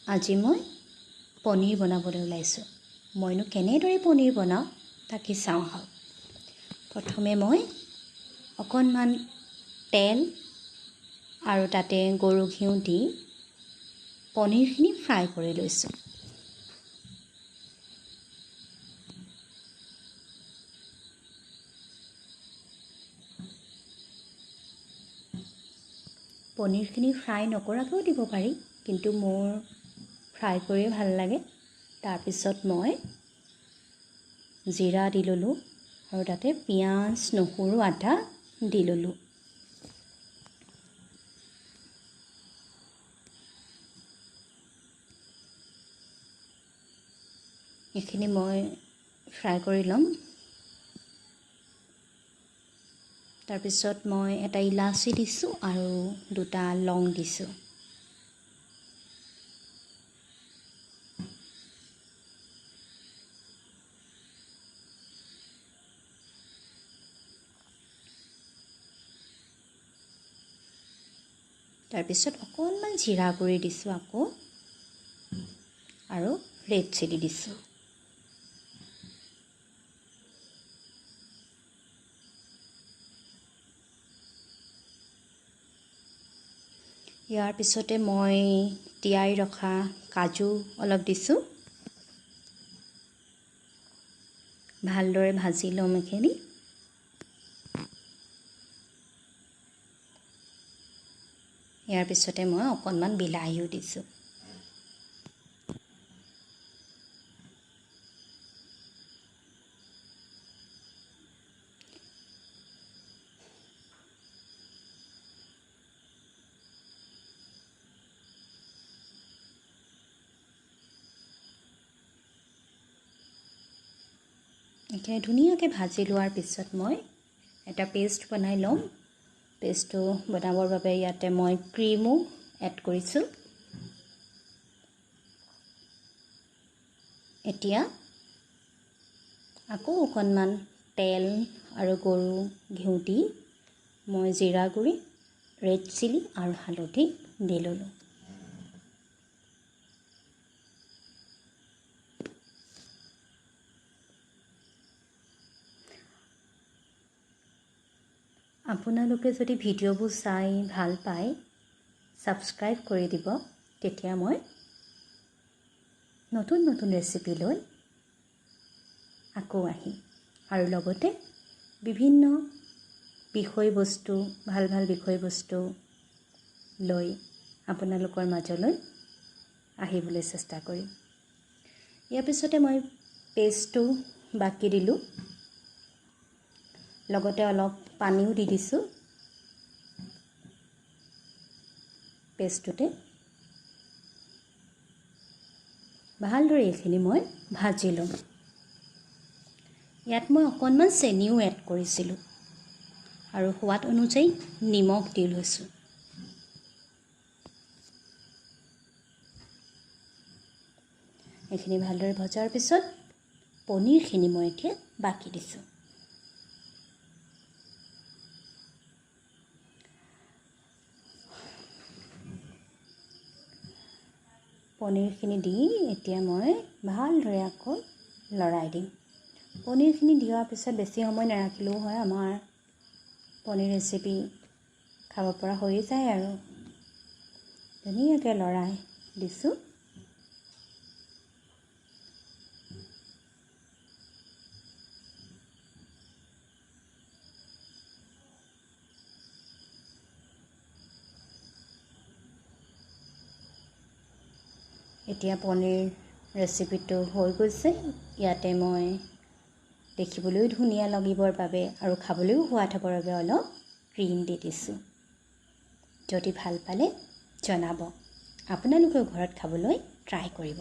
আজি মই পনীৰ বনাবলৈ ওলাইছোঁ। মইনো কেনেদৰে পনীৰ বনাওঁ তাকে চাওঁ আহক। প্ৰথমে মই অকণমান তেল আৰু তাতে গৰু ঘিউ দি পনীৰখিনি ফ্ৰাই কৰি লৈছোঁ। পনীৰখিনি ফ্ৰাই নকৰাকৈও দিব পাৰি, কিন্তু মোৰ ফ্ৰাই কৰিয়ে ভাল লাগে। তাৰপিছত মই জিৰা দি ল'লোঁ আৰু তাতে পিঁয়াজ, নহৰু, আদা দি ল'লোঁ। এইখিনি মই ফ্ৰাই কৰি ল'ম। তাৰপিছত মই এটা ইলাচি দিছোঁ আৰু দুটা লং দিছোঁ। তাৰপিছত অকণমান জিৰা গুড়ি দিছোঁ আকৌ, আৰু ৰেড চিলি দিছোঁ। ইয়াৰ পিছতে মই তিয়াই ৰখা কাজু অলপ দিছোঁ। ভালদৰে ভাজি ল'ম এইখিনি। ইয়াৰ পিছতে মই অকণমান বিলাহীও দিছোঁ। এইখিনি ধুনীয়াকৈ ভাজি লোৱাৰ পিছত মই এটা পেষ্ট বনাই ল'ম। পেষ্টটো বনাবৰ বাবে ইয়াতে মই ক্ৰীমো এড কৰিছোঁ। এতিয়া আকৌ অকণমান তেল আৰু গৰু ঘিউ দি মই জিৰা গুড়ি, ৰেড চিলি আৰু হালধি দি ল'লোঁ। আপোনালোকে যদি ভিডিঅ'বোৰ চাই ভাল পায়, ছাবস্ক্ৰাইব কৰি দিব। তেতিয়া মই নতুন নতুন ৰেচিপি লৈ আকৌ আহিম, আৰু লগতে বিভিন্ন বিষয়বস্তু, ভাল ভাল বিষয়বস্তু লৈ আপোনালোকৰ মাজলৈ আহিবলৈ চেষ্টা কৰিম। ইয়াৰ পিছতে মই পেষ্টটো বাকি দিলোঁ, লগতে অলপ পানীও দি দিছোঁ পেষ্টটোতে। ভালদৰে এইখিনি মই ভাজি ল'ম। ইয়াত মই অকণমান চেনিও এড কৰিছিলোঁ আৰু সোৱাদ অনুযায়ী নিমখ দি লৈছোঁ। এইখিনি ভালদৰে ভজাৰ পিছত পনীৰখিনি মই এতিয়া বাকি দিছোঁ। পনীৰখিনি দি এতিয়া মই ভালদৰে আকৌ লৰাই দিম। পনীৰখিনি দিয়াৰ পিছত বেছি সময় নাৰাখিলেও হয়, আমাৰ পনীৰ ৰেচিপি খাব পৰা হৈ যায় আৰু। ধুনীয়াকৈ লৰাই দিছোঁ। এতিয়া পনীৰ ৰেচিপিটো হৈ গৈছে। ইয়াতে মই দেখিবলৈও ধুনীয়া লাগিবৰ বাবে আৰু খাবলৈও সোৱাদ হ'বৰ বাবে অলপ ক্ৰীম দি দিছোঁ। যদি ভাল পালে জনাব। আপোনালোকেও ঘৰত খাবলৈ ট্ৰাই কৰিব।